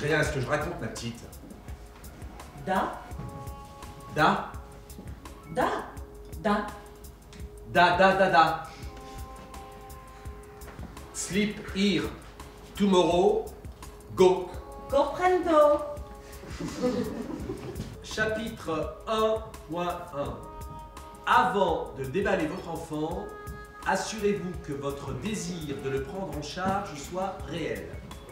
rien à ce que je raconte, ma petite. Da. Da. Da. Da. Da. Sleep here. Tomorrow. Go. Comprendo. Chapitre 1.1. Avant de déballer votre enfant, assurez-vous que votre désir de le prendre en charge soit réel.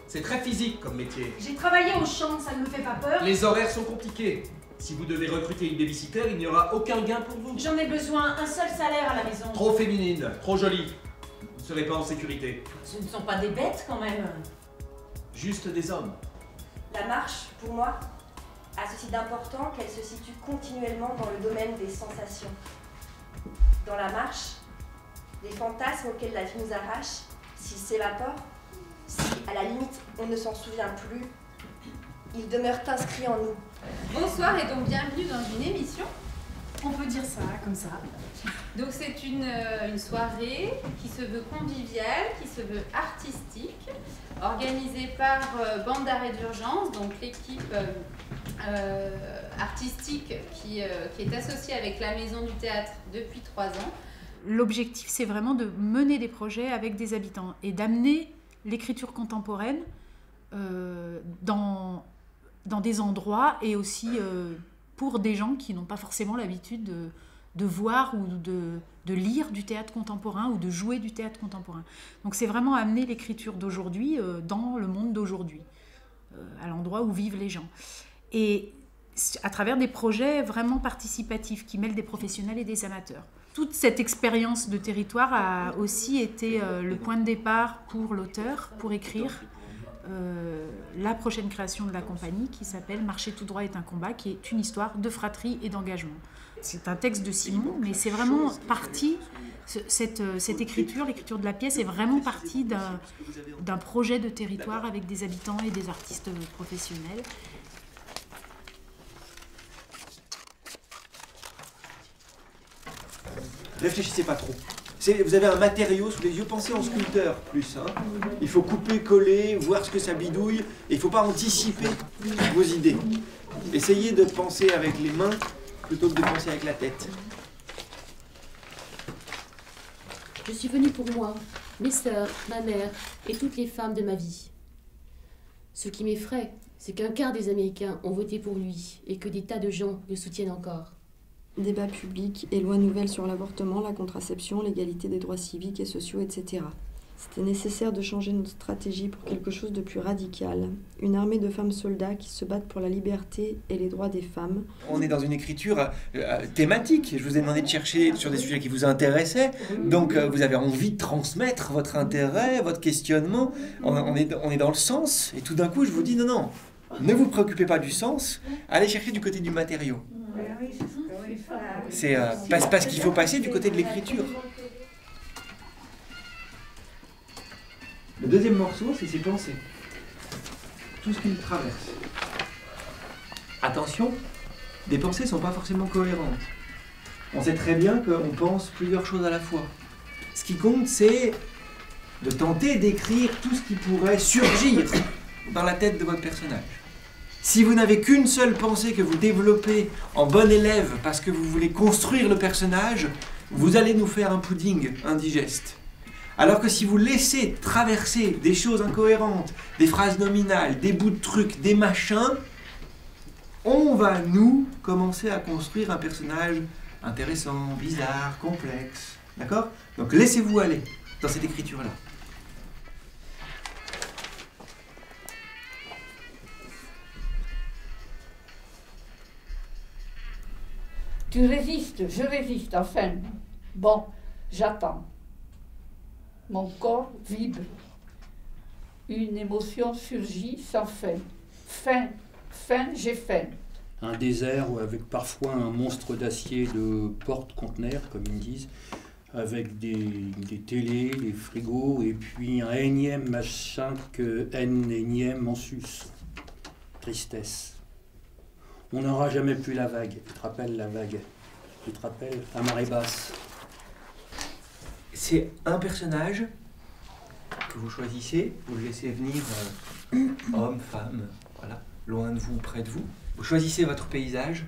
C'est très physique comme métier. J'ai travaillé au champ, ça ne me fait pas peur. Les horaires sont compliqués. Si vous devez recruter une babysitter, il n'y aura aucun gain pour vous. J'en ai besoin, un seul salaire à la maison. Trop féminine, trop jolie. Vous ne serez pas en sécurité. Ce ne sont pas des bêtes quand même. Juste des hommes. La marche, pour moi, a ceci d'important qu'elle se situe continuellement dans le domaine des sensations. Dans la marche, les fantasmes auxquels la vie nous arrache, s'ils s'évaporent, si à la limite on ne s'en souvient plus, ils demeurent inscrits en nous. Bonsoir et donc bienvenue dans une émission. On peut dire ça, comme ça. Donc c'est une soirée qui se veut conviviale, qui se veut artistique, organisée par Bande d'arrêt d'urgence, donc l'équipe artistique qui est associée avec la Maison du Théâtre depuis 3 ans. L'objectif, c'est vraiment de mener des projets avec des habitants et d'amener l'écriture contemporaine dans des endroits et aussi pour des gens qui n'ont pas forcément l'habitude de voir ou de lire du théâtre contemporain ou de jouer du théâtre contemporain. Donc c'est vraiment amener l'écriture d'aujourd'hui dans le monde d'aujourd'hui, à l'endroit où vivent les gens. Et à travers des projets vraiment participatifs qui mêlent des professionnels et des amateurs. Toute cette expérience de territoire a aussi été le point de départ pour l'auteur, pour écrire la prochaine création de la compagnie qui s'appelle « Marcher tout droit est un combat », qui est une histoire de fratrie et d'engagement. C'est un texte de Simon, mais c'est vraiment parti, cette écriture, l'écriture de la pièce est vraiment partie d'un projet de territoire avec des habitants et des artistes professionnels. Réfléchissez pas trop. Vous avez un matériau sous les yeux, pensez en sculpteur plus. Hein. Il faut couper, coller, voir ce que ça bidouille, et il ne faut pas anticiper vos idées. Essayez de penser avec les mains plutôt que de penser avec la tête. Je suis venue pour moi, mes sœurs, ma mère et toutes les femmes de ma vie. Ce qui m'effraie, c'est qu'un quart des Américains ont voté pour lui et que des tas de gens le soutiennent encore. Débat public et loi nouvelle sur l'avortement, la contraception, l'égalité des droits civiques et sociaux, etc. C'était nécessaire de changer notre stratégie pour quelque chose de plus radical. Une armée de femmes soldats qui se battent pour la liberté et les droits des femmes. On est dans une écriture thématique. Je vous ai demandé de chercher sur des sujets qui vous intéressaient. Donc vous avez envie de transmettre votre intérêt, votre questionnement. On est dans le sens. Et tout d'un coup, je vous dis non, ne vous préoccupez pas du sens. Allez chercher du côté du matériau. C'est parce qu'il faut passer du côté de l'écriture. Le deuxième morceau, c'est ses pensées. Tout ce qui le traverse. Attention, des pensées ne sont pas forcément cohérentes. On sait très bien qu'on pense plusieurs choses à la fois. Ce qui compte, c'est de tenter d'écrire tout ce qui pourrait surgir dans la tête de votre personnage. Si vous n'avez qu'une seule pensée que vous développez en bon élève parce que vous voulez construire le personnage, vous allez nous faire un pudding indigeste. Alors que si vous laissez traverser des choses incohérentes, des phrases nominales, des bouts de trucs, des machins, on va, nous, commencer à construire un personnage intéressant, bizarre, complexe. D'accord ? Donc laissez-vous aller dans cette écriture-là. Tu résistes, je résiste, enfin. Bon, j'attends. Mon corps vibre. Une émotion surgit sans fin. Faim, j'ai faim. Un désert avec parfois un monstre d'acier de porte-conteneurs, comme ils disent, avec des télés, des frigos, et puis un énième machin que énième en sus. Tristesse. On n'aura jamais plus la vague. Tu te rappelles la vague? Tu te rappelles à marée basse? C'est un personnage que vous choisissez, vous le laissez venir homme, femme, voilà, loin de vous, près de vous. Vous choisissez votre paysage,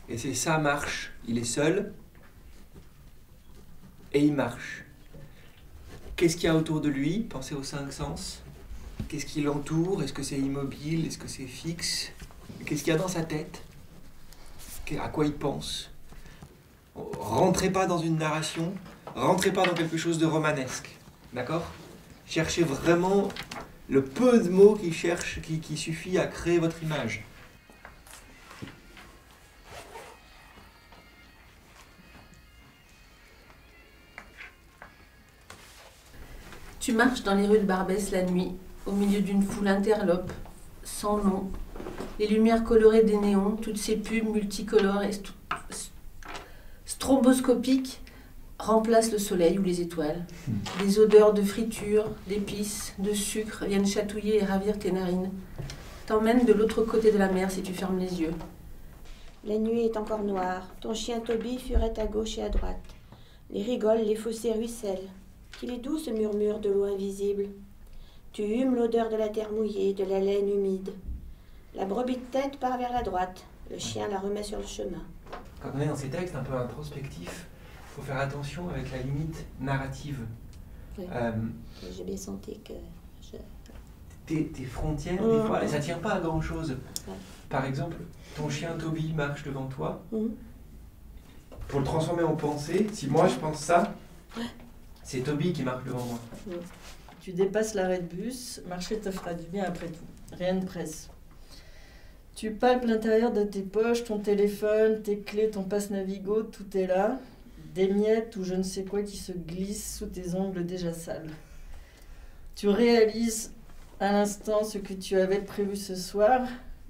et c'est ça marche. Il est seul, et il marche. Qu'est-ce qu'il y a autour de lui? Pensez aux 5 sens. Qu'est-ce qui l'entoure? Est-ce que c'est immobile? Est-ce que c'est fixe? Qu'est-ce qu'il y a dans sa tête? À quoi il pense? Rentrez pas dans une narration, rentrez pas dans quelque chose de romanesque, d'accord? Cherchez vraiment le peu de mots qui suffit à créer votre image. Tu marches dans les rues de Barbès la nuit, au milieu d'une foule interlope, sans nom. Les lumières colorées des néons, toutes ces pubs multicolores et stromboscopiques remplacent le soleil ou les étoiles. Des odeurs de friture, d'épices, de sucre viennent chatouiller et ravir tes narines. T'emmènent de l'autre côté de la mer si tu fermes les yeux. La nuit est encore noire. Ton chien Toby furet à gauche et à droite. Les rigoles, les fossés ruissellent. Qu'il est doux ce murmure de l'eau invisible. Tu humes l'odeur de la terre mouillée, de la laine humide. La brebis de tête part vers la droite. Le chien la remet sur le chemin. Quand on est dans ces textes un peu introspectifs, il faut faire attention avec la limite narrative. Oui. J'ai bien senti que... Tes frontières, des fois, ça ne tient pas à grand-chose. Ouais. Par exemple, ton chien Toby marche devant toi. Pour le transformer en pensée, si moi je pense ça, c'est Toby qui marche devant moi. Tu dépasses l'arrêt de bus, marcher te fera du bien après tout. Rien ne presse. Tu palpes l'intérieur de tes poches, ton téléphone, tes clés, ton passe Navigo, tout est là. Des miettes ou je ne sais quoi qui se glissent sous tes ongles déjà sales. Tu réalises à l'instant ce que tu avais prévu ce soir,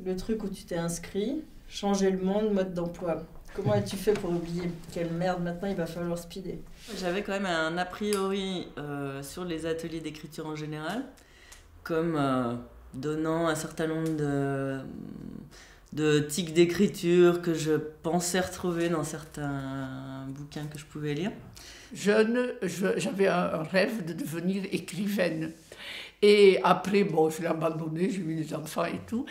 le truc où tu t'es inscrit, changer le monde, mode d'emploi. Comment as-tu fait pour oublier? Quelle merde, maintenant il va falloir speeder. J'avais quand même un a priori sur les ateliers d'écriture en général, comme donnant un certain nombre de tics d'écriture que je pensais retrouver dans certains bouquins que je pouvais lire. Jeune, j'avais un rêve de devenir écrivaine. Et après, bon, je l'ai abandonné, j'ai eu des enfants et tout.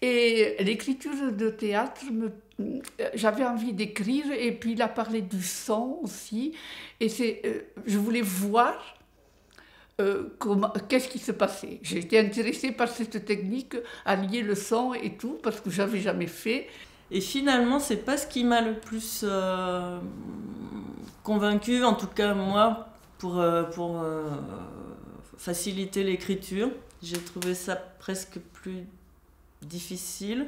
Et l'écriture de théâtre, j'avais envie d'écrire, et puis il a parlé du son aussi. Et je voulais voir qu'est-ce qui se passait. J'ai été intéressée par cette technique à lier le son et tout, parce que je n'avais jamais fait. Et finalement, c'est pas ce qui m'a le plus convaincue, en tout cas moi, pour faciliter l'écriture. J'ai trouvé ça presque plus difficile.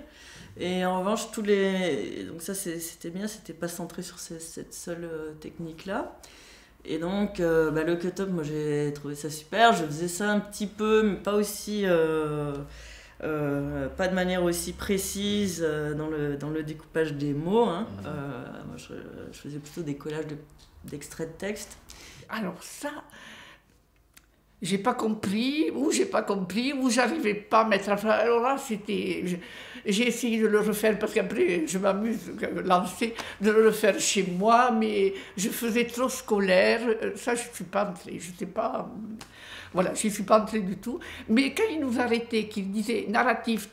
Et en revanche, donc ça c'était bien, c'était pas centré sur cette seule technique-là. Et donc, le cut-up, moi j'ai trouvé ça super. Je faisais ça un petit peu, mais pas aussi... pas de manière aussi précise dans le découpage des mots. Hein. Moi, je faisais plutôt des collages d'extraits de texte. Alors ça, j'ai pas compris, ou j'arrivais pas à mettre... Alors là, j'ai essayé de le refaire, parce qu'après, je m'amuse de le refaire chez moi, mais je faisais trop scolaire. Ça, je suis pas entrée, je sais pas... Voilà, je ne suis pas entrée du tout. Mais quand il nous arrêtait, qu'il disait narratif,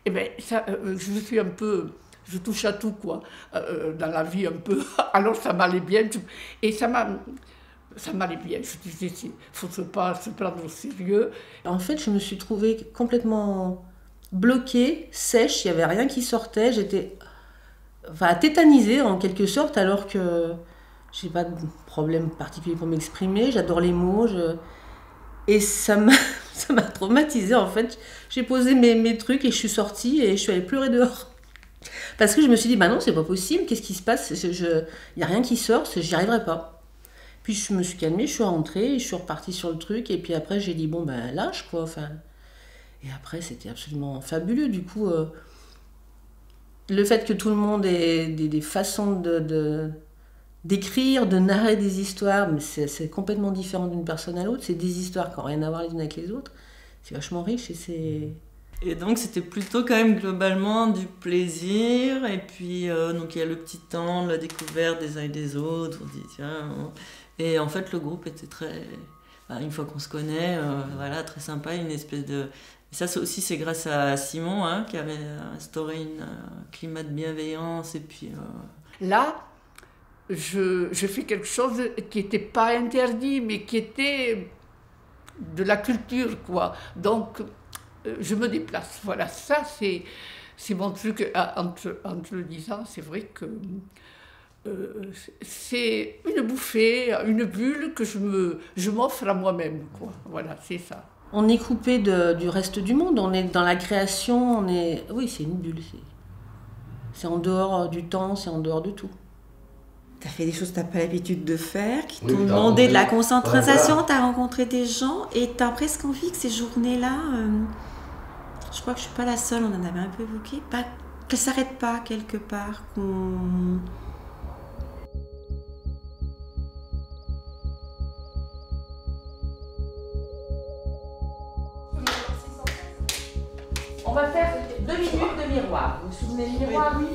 eh bien, ça, je suis un peu... Je touche à tout, quoi, dans la vie un peu. Alors ça m'allait bien. Et ça m'allait bien. Je disais, il ne faut pas se prendre au sérieux. En fait, je me suis trouvée complètement bloquée, sèche, il n'y avait rien qui sortait. J'étais tétanisée en quelque sorte, alors que je n'ai pas de problème particulier pour m'exprimer. J'adore les mots. Et ça m'a traumatisée, en fait. J'ai posé mes trucs et je suis sortie et je suis allée pleurer dehors. Parce que je me suis dit, bah non, c'est pas possible, qu'est-ce qui se passe? Il n'y a rien qui sort, j'y arriverai pas. Puis je me suis calmée, je suis rentrée, je suis repartie sur le truc, et puis après j'ai dit, bon ben lâche quoi. Enfin, et après c'était absolument fabuleux, du coup. Le fait que tout le monde ait des façons d'écrire, de narrer des histoires, mais c'est complètement différent d'une personne à l'autre, c'est des histoires qui n'ont rien à voir les unes avec les autres, c'est vachement riche et c'est... Et donc c'était plutôt quand même globalement du plaisir, et puis donc il y a le petit temps de la découverte des uns et des autres, on dit tiens, et en fait le groupe était très, une fois qu'on se connaît, voilà, très sympa, une espèce Et ça aussi, c'est grâce à Simon, hein, qui avait instauré un climat de bienveillance. Et puis, Là, je fais quelque chose qui n'était pas interdit, mais qui était de la culture, quoi. Donc, je me déplace. Voilà, ça, c'est mon truc. Entre le 10 ans, c'est vrai que c'est une bouffée, une bulle que je m'offre à moi-même, quoi. Voilà, c'est ça. On est coupé du reste du monde, on est dans la création, Oui, c'est une bulle. C'est en dehors du temps, c'est en dehors de tout. T'as fait des choses que t'as pas l'habitude de faire, qui Oui, t'ont t'as demandé de la rencontré- concentration, voilà. t'as rencontré des gens et t'as presque envie que ces journées-là, je crois que je suis pas la seule, on en avait un peu évoqué, qu'elles s'arrêtent pas quelque part, qu'on... On va faire 2 minutes de miroir. Vous vous souvenez du miroir? Oui.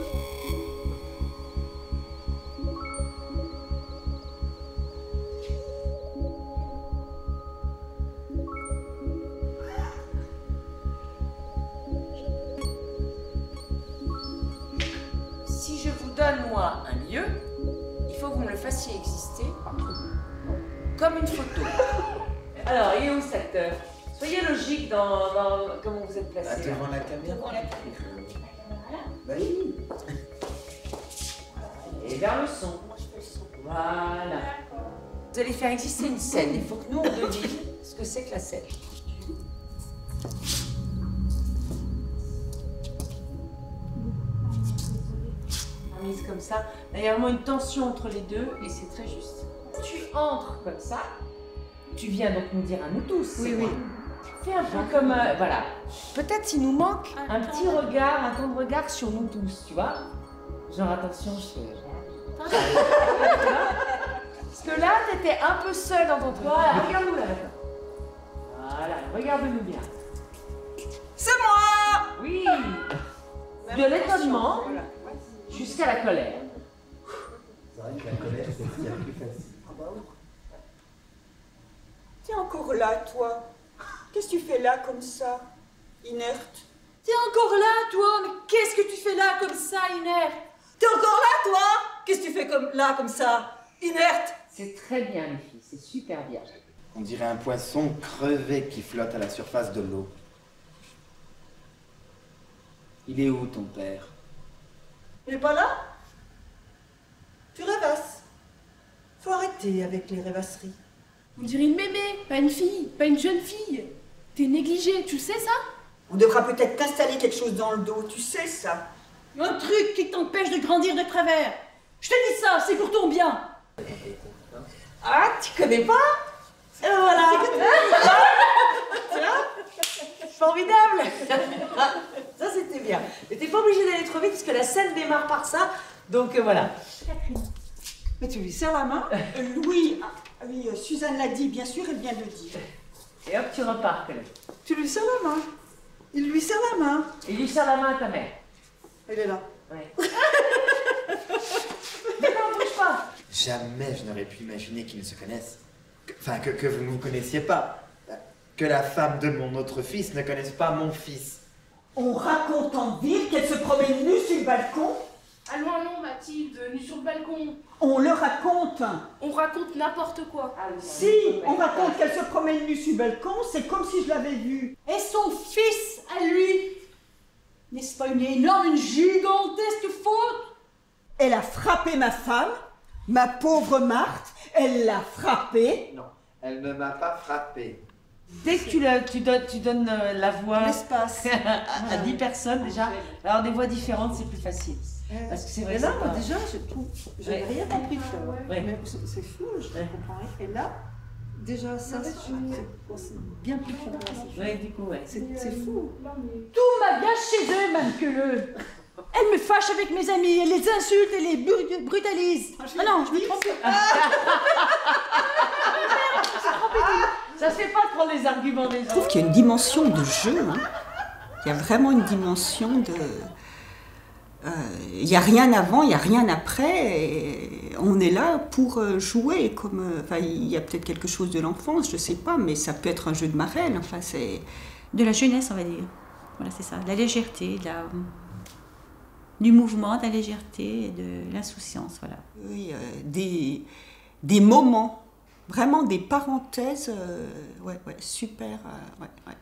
Si je vous donne, moi, un lieu, il faut que vous me le fassiez exister comme une photo. Alors, il est où cet acteur? Soyez logique dans comment vous êtes placé. Devant la caméra. Devant la caméra. Bah oui. Et vers le son. Voilà. Vous allez faire exister une scène. Il faut que nous, on devine ce que c'est que la scène. Mise comme ça. Il y a vraiment une tension entre les deux et c'est très juste. Tu entres comme ça. Tu viens donc nous dire à nous tous. Oui, oui. Fais un peu comme... voilà. Peut-être il nous manque un petit regard, un temps de regard sur nous tous, tu vois. Genre, attention, je fais... Parce que là, t'étais un peu seule dans ton truc. Voilà, regarde-nous là. Voilà, regarde-nous bien. C'est moi! Oui! De l'étonnement jusqu'à la colère. C'est vrai que la colère, c'est ce qu'il y a de plus facile. T'es encore là, toi? Qu'est-ce que tu fais là, comme ça, inerte? T'es encore là, toi? Mais qu'est-ce que tu fais là, comme ça, inerte? T'es encore là, toi? Qu'est-ce que tu fais là, comme ça, inerte? C'est très bien, les filles, c'est super bien. On dirait un poisson crevé qui flotte à la surface de l'eau. Il est où ton père? Il est pas là? Tu rêvasses. Faut arrêter avec les rêvasseries. On dirait une mémé, pas une fille, pas une jeune fille. T'es négligée, tu sais ça? On devra peut-être t'installer quelque chose dans le dos, tu sais ça. Un truc qui t'empêche de grandir de travers. Je te dis ça, c'est pour ton bien. Ah, tu connais pas? Et voilà. Formidable. Ça, c'était bien. Mais t'es pas obligé d'aller trop vite parce que la scène démarre par ça. Donc voilà. Mais tu lui serres la main? Oui, oui, Suzanne l'a dit, bien sûr, elle vient de le dire. Et hop, tu repars, Colette. Tu lui serres la main. Il lui serre la main. Il lui serre la main à ta mère. Elle est là. Ouais. Mais non, bouge pas. Jamais je n'aurais pu imaginer qu'ils ne se connaissent. Enfin, que vous ne vous connaissiez pas. Que la femme de mon autre fils ne connaisse pas mon fils. On raconte en ville qu'elle se promène nue sur le balcon. Allons, allons, Mathilde, nue sur le balcon. On le raconte. On raconte n'importe quoi. Si on raconte qu'elle se promène nue sur le balcon, c'est comme si je l'avais vue. Et son fils à lui. N'est-ce pas une énorme, une gigantesque faute? Elle a frappé ma femme, ma pauvre Marthe. Elle l'a frappée. Non, elle ne m'a pas frappé. Dès que tu donnes la voix l'espace à 10 personnes déjà, alors des voix différentes, c'est plus facile. Parce que c'est vrai Et que là, c'est moi, pas... déjà, je trouve, j'avais rien compris de ça. Ouais. Mais c'est fou, je comprends rien. Et là, déjà, ça, c'est bien plus compréhensible. Ouais, du coup, ouais. C'est fou. Tout m'agace chez eux, même que le. Elle me fâche avec mes amis, elle les insulte et les brutalise. Ah non, je me trompe. Ça se fait pas de prendre les arguments des Je gens. trouve qu'il y a une dimension de jeu. Hein. Il y a vraiment une dimension de... Il n'y a rien avant, il n'y a rien après. Et on est là pour jouer. Comme, enfin, il y a peut-être quelque chose de l'enfance, je ne sais pas, mais ça peut être un jeu de marraine. Enfin, de la jeunesse, on va dire. Voilà, c'est ça, de la légèreté, du mouvement, de la légèreté et de l'insouciance, voilà. Oui, des moments, vraiment des parenthèses, ouais, super, ouais.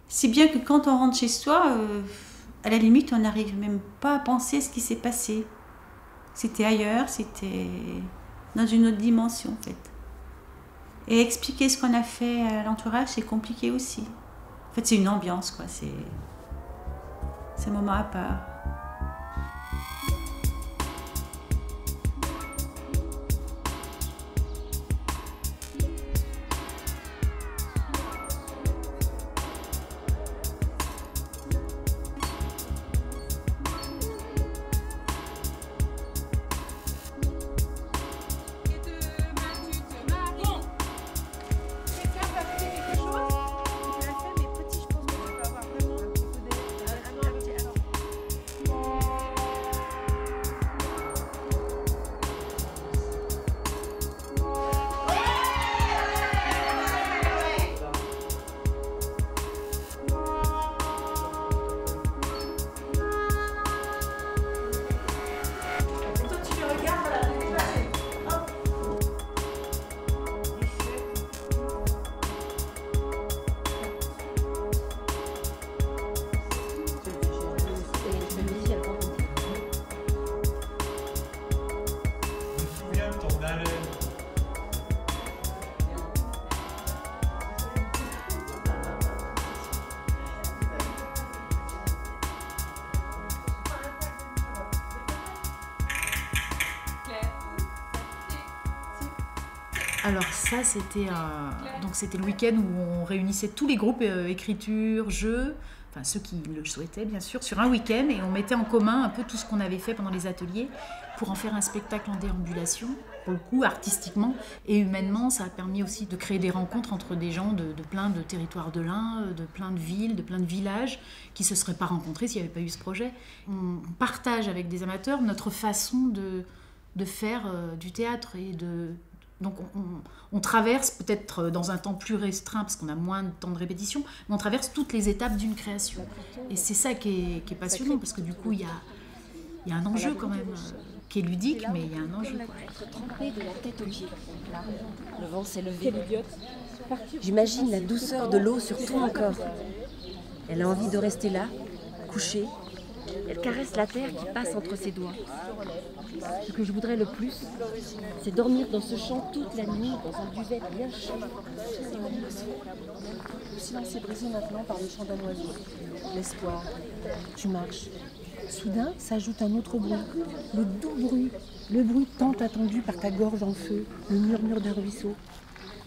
Si bien que quand on rentre chez soi, à la limite, on n'arrive même pas à penser à ce qui s'est passé. C'était ailleurs, c'était dans une autre dimension, en fait. Et expliquer ce qu'on a fait à l'entourage, c'est compliqué aussi. En fait, c'est une ambiance, quoi. C'est un moment à part. Alors ça, c'était le week-end où on réunissait tous les groupes écriture, jeux, enfin ceux qui le souhaitaient bien sûr, sur un week-end, et on mettait en commun un peu tout ce qu'on avait fait pendant les ateliers pour en faire un spectacle en déambulation, pour le coup artistiquement et humainement. Ça a permis aussi de créer des rencontres entre des gens de plein de territoires de l'Ain, de plein de villes, de plein de villages qui ne se seraient pas rencontrés s'il n'y avait pas eu ce projet. On partage avec des amateurs notre façon de faire du théâtre et donc on traverse peut-être dans un temps plus restreint parce qu'on a moins de temps de répétition, mais on traverse toutes les étapes d'une création. Et c'est ça qui est passionnant parce que du coup il y a un enjeu quand même qui est ludique, mais il y a un enjeu. Trempée de la tête aux pieds. Le vent s'est levé. J'imagine la douceur de l'eau sur tout mon corps. Elle a envie de rester là, couchée. Elle caresse la terre qui passe entre ses doigts. Ce que je voudrais le plus, c'est dormir dans ce champ toute la nuit, dans un duvet bien chaud. Le silence est brisé maintenant par le chant d'un oiseau. L'espoir. Tu marches. Soudain s'ajoute un autre bruit, le doux bruit, le bruit tant attendu par ta gorge en feu, le murmure d'un ruisseau.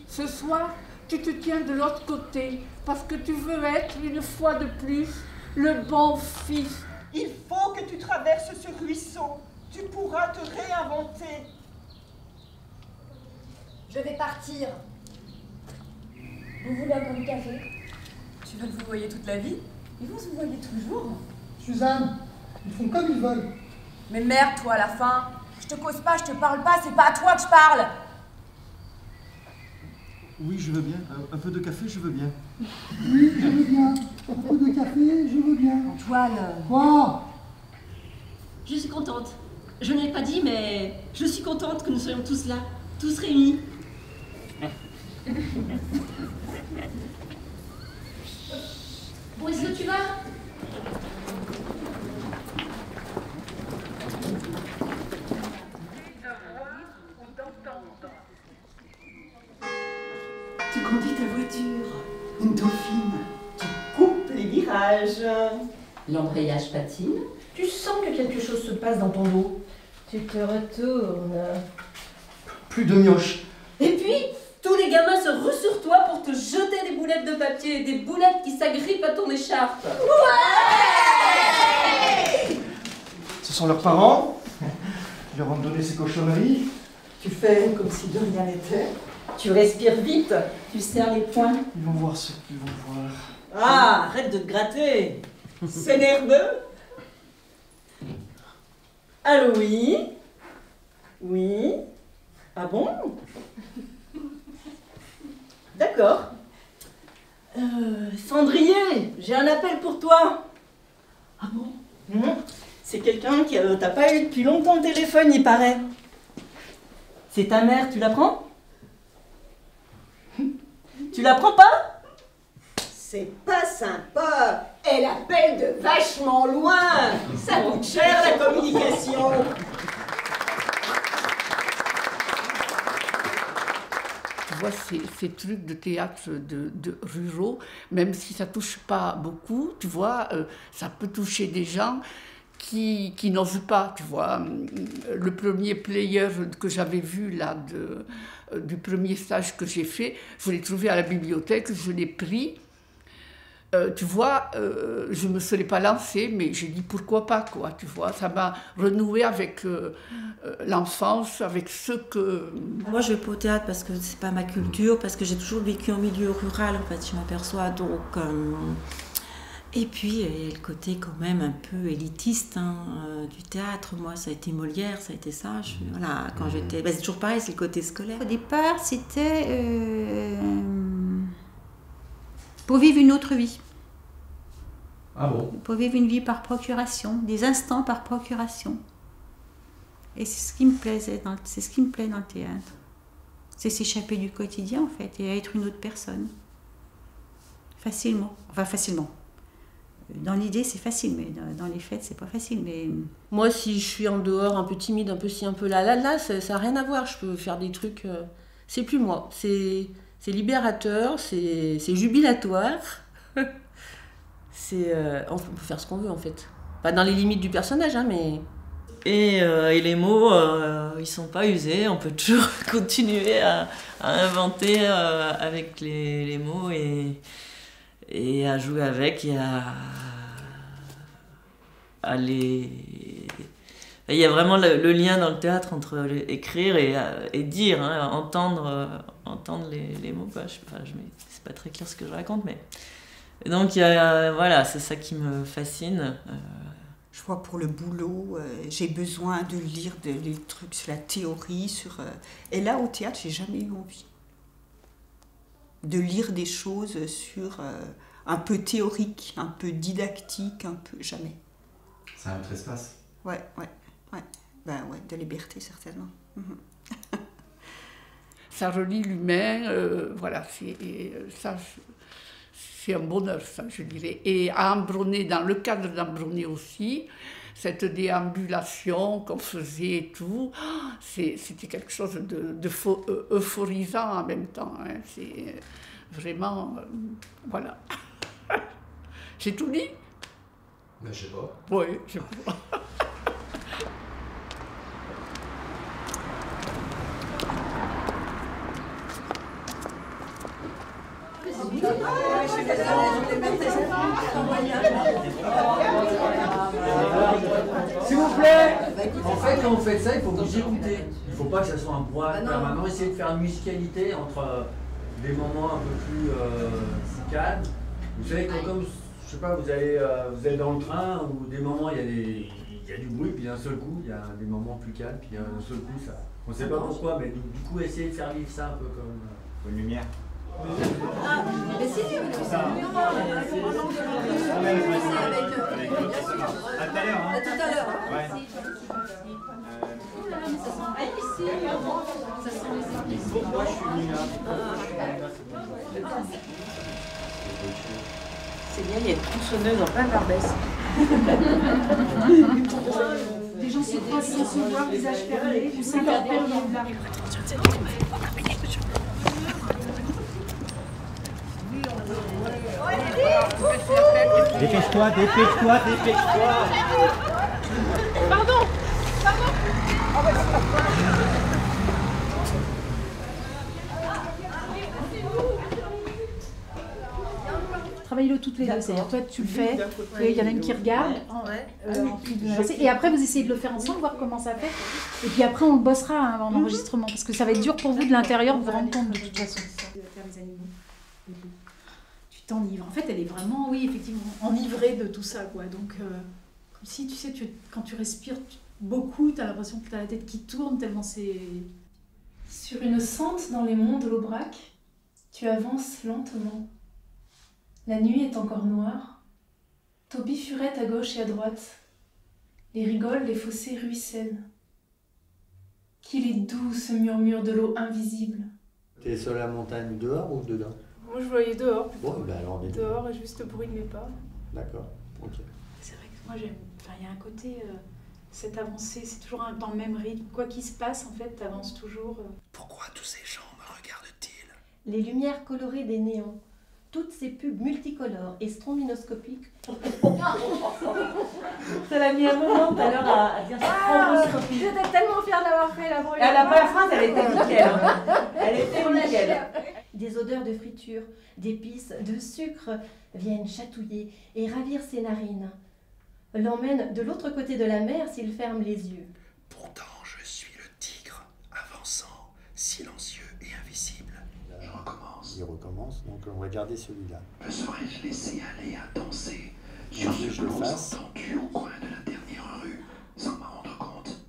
Ce soir, tu te tiens de l'autre côté, parce que tu veux être, une fois de plus, le bon fils. Il faut que tu traverses ce ruisseau. Tu pourras te réinventer. Je vais partir. Vous voulez un peu de café? Tu veux que vous voyez toute la vie? Ils vont se voyer toujours. Suzanne, ils font comme ils veulent. Mais merde, toi, à la fin. Je te cause pas, je te parle pas, c'est pas à toi que je parle. Oui, je veux bien. Un peu de café, je veux bien. Oui, je veux bien. Un peu de café, je veux bien. Antoine. Quoi? Je suis contente. Je ne l'ai pas dit, mais je suis contente que nous soyons tous là, tous réunis. Bon, est-ce que tu vas? Tu conduis ta voiture, une dauphine. Tu coupes les virages. L'embrayage patine. Tu sens que quelque chose se passe dans ton dos. Tu te retournes. Plus de mioche. Et puis, tous les gamins se ruent sur toi pour te jeter des boulettes de papier, des boulettes qui s'agrippent à ton écharpe. Ouais! Ce sont leurs parents. Ils leur ont donné ces cochonneries. Tu fais comme si de rien n'était. Tu respires vite, tu serres les poings. Ils vont voir ce qu'ils vont voir. Ah, arrête de te gratter. C'est nerveux. Allô, oui? Oui? Ah bon? D'accord. Cendrier, j'ai un appel pour toi. Ah bon? C'est quelqu'un qui t'a pas eu depuis longtemps au téléphone, il paraît. C'est ta mère, tu la prends? Tu la prends pas? C'est pas sympa. Elle appelle de vachement loin. Ça coûte cher la communication. Tu vois, ces trucs de théâtre de ruraux, même si ça touche pas beaucoup, tu vois, ça peut toucher des gens qui n'osent pas, tu vois. Le premier player que j'avais vu là du premier stage que j'ai fait, je l'ai trouvé à la bibliothèque, je l'ai pris. Tu vois, je ne me serais pas lancée, mais j'ai dit pourquoi pas, quoi, tu vois. Ça m'a renoué avec l'enfance, avec ce que... Moi, je vais pas au théâtre parce que c'est pas ma culture, parce que j'ai toujours vécu en milieu rural, en fait, je m'aperçois, donc... Et puis, il y a le côté quand même un peu élitiste du théâtre. Moi, ça a été Molière, ça a été ça. Voilà, quand j'étais... c'est toujours pareil, c'est le côté scolaire. Au départ, c'était pour vivre une autre vie. Ah bon? Pour vivre une vie par procuration, des instants par procuration. Et c'est ce qui me plaisait, c'est ce qui me plaît dans le théâtre. C'est s'échapper du quotidien, en fait, et être une autre personne. Facilement. Enfin, facilement. Dans l'idée, c'est facile, mais dans les faits, c'est pas facile. Mais... Moi, si je suis en dehors, un peu timide, un peu ci, un peu là, ça n'a rien à voir. Je peux faire des trucs... C'est plus moi. C'est libérateur, c'est jubilatoire. On peut faire ce qu'on veut, en fait. Pas dans les limites du personnage, hein, mais... Et les mots, ils sont pas usés. On peut toujours continuer à inventer avec les mots et à jouer avec et à les... Il y a vraiment le lien dans le théâtre entre écrire et dire, hein, entendre les mots. C'est pas très clair ce que je raconte, mais... Donc voilà, c'est ça qui me fascine. Je vois pour le boulot, j'ai besoin de lire des trucs sur la théorie, et là au théâtre, j'ai jamais eu envie de lire des choses sur un peu théorique, un peu didactique, un peu jamais. C'est un autre espace. Ouais. Ben ouais, de liberté certainement. Ça relie l'humain, voilà, c'est un bonheur, ça, je dirais. Et à Ambronay, dans le cadre d'Ambronay aussi, cette déambulation qu'on faisait et tout, c'était quelque chose de euphorisant en même temps. Hein. C'est vraiment... voilà. J'ai tout dit? Ben, je sais pas. Oui, je sais pas. S'il vous plaît. En fait, quand vous faites ça, il faut vous écouter. Il ne faut pas que ça soit un brouhaha permanent. Essayez de faire une musicalité entre des moments un peu plus calmes. Vous savez, comme je sais pas, vous êtes dans le train, ou des moments il y a du bruit, puis d'un seul coup, il y a des moments plus calmes, puis d'un seul coup, ça. On ne sait pas pourquoi, mais du coup, essayez de faire vivre ça un peu comme une lumière. Mais si, ça. À tout à l'heure. À tout à l'heure. Ouais. Pourquoi je suis venu là? C'est bien, il y a une tronçonneuse en plein Barbès. Des gens se croisent sans se voir, visage fermé, ou s'interpellent dans le bar. Dépêche-toi. Pardon. Travaillez-le toutes les deux, c'est-à-dire toi tu le fais, il y en a une qui regarde, et après vous essayez de le faire ensemble, voir comment ça fait, et puis après on le bossera en enregistrement, parce que ça va être dur pour vous de l'intérieur de vous rendre compte de toute façon. Tu t'enivres, en fait elle est vraiment, oui effectivement, enivrée de tout ça, quoi. Donc comme si tu sais, quand tu respires beaucoup, tu as l'impression que tu as la tête qui tourne tellement c'est... Sur une sente dans les monts de l'Aubrac, tu avances lentement. La nuit est encore noire. Toby furette à gauche et à droite. Les rigoles, les fossés ruissellent. Qu'il est doux ce murmure de l'eau invisible. T'es sur la montagne dehors ou dedans? Moi je voyais dehors. Bon, ben alors on est Dehors et juste le bruit de mes pas. D'accord, ok. C'est vrai que moi j'aime. Enfin, il y a un côté. Cette avancée, c'est toujours dans le même rythme. Quoi qu'il se passe, en fait, t'avances toujours. Pourquoi tous ces gens me regardent-ils? Les lumières colorées des néons, toutes ces pubs multicolores et strombinoscopiques. Ça l'a mis un moment tout à l'heure à dire strombinoscopique. J'étais tellement fière d'avoir fait la première. À la fin, la phrase, elle était nickel. Hein. Elle était nickel. Des odeurs de friture, d'épices, de sucre viennent chatouiller et ravir ses narines. L'emmène de l'autre côté de la mer s'il ferme les yeux. Pourtant, je suis le tigre, avançant, silencieux et invisible. Je recommence. Il recommence, donc on va garder celui-là. Me serais-je laissé aller à danser sur ce blues entendu au coin de la dernière rue, sans m'en rendre compte?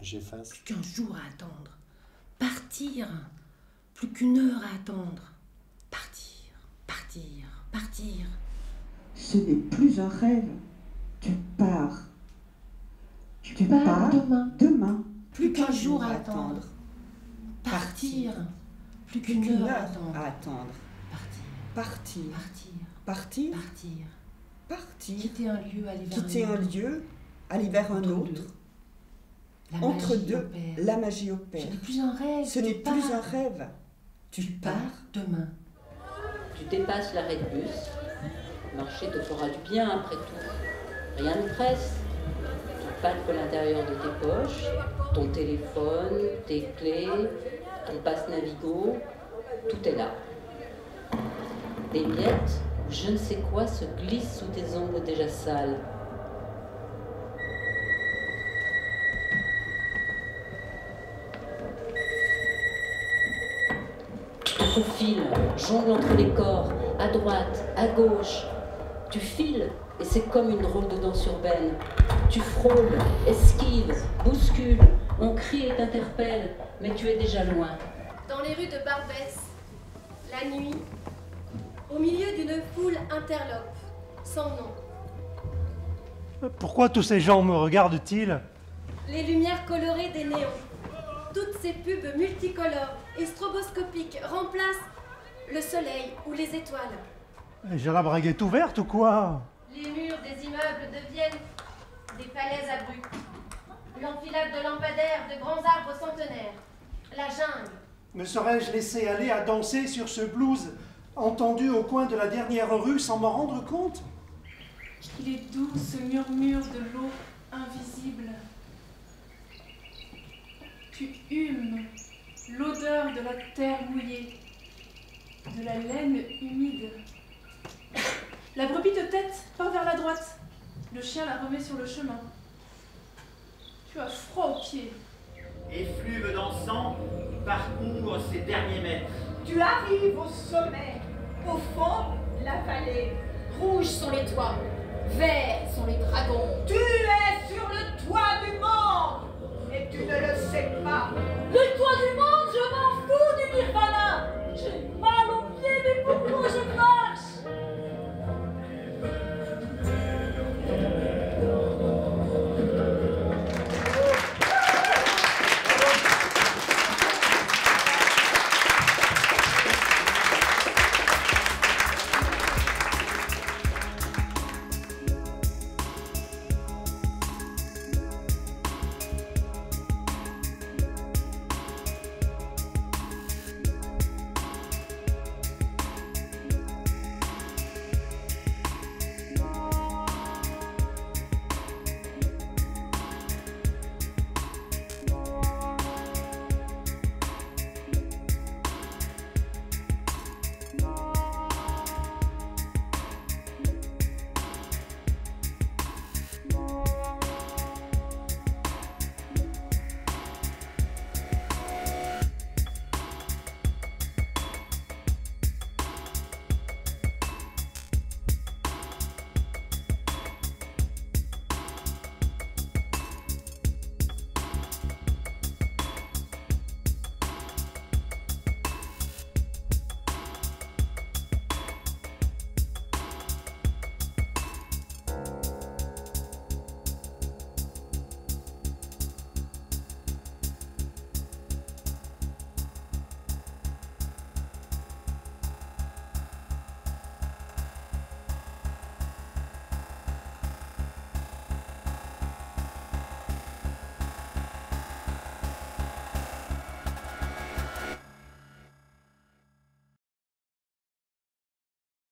J'efface. Plus qu'un jour à attendre. Partir. Plus qu'une heure à attendre. Partir, partir, partir. Ce n'est plus un rêve. Tu pars. Tu pars demain. Plus qu'un jour à attendre. Partir. Plus qu'une heure à attendre. Partir. Partir. Partir. Quitter un lieu, aller vers Quitter un lieu, aller vers un autre. Entre deux, la magie opère. Ce n'est plus un rêve. Ce n'est plus un rêve. Tu pars demain. Tu dépasses l'arrêt de bus. Marcher te fera du bien après tout. Rien ne presse. Tu palpes l'intérieur de tes poches, ton téléphone, tes clés, ton passe Navigo, tout est là. Des miettes ou je ne sais quoi se glissent sous tes ongles déjà sales. Tu te faufiles, jongle entre les corps, à droite, à gauche. Tu files et c'est comme une drôle de danse urbaine. Tu frôles, esquives, bouscules, on crie et t'interpelle, mais tu es déjà loin. Dans les rues de Barbès, la nuit, au milieu d'une foule interlope, sans nom. Pourquoi tous ces gens me regardent-ils? Les lumières colorées des néons, toutes ces pubs multicolores et stroboscopiques remplacent le soleil ou les étoiles. J'ai la braguette ouverte ou quoi? Les murs des immeubles deviennent des falaises abruptes. L'enfilade de lampadaires de grands arbres centenaires. La jungle. Me serais-je laissé aller à danser sur ce blues entendu au coin de la dernière rue sans m'en rendre compte? Il est doux ce murmure de l'eau invisible. Tu humes l'odeur de la terre mouillée, de la laine humide. La brebis de tête part vers la droite. Le chien la remet sur le chemin. Tu as froid aux pieds. Effluve d'encens parcourt ses derniers mètres. Tu arrives au sommet. Au fond, la vallée. Rouges sont les toits, verts sont les dragons. Tu es sur le toit du monde, et tu ne le sais pas. Le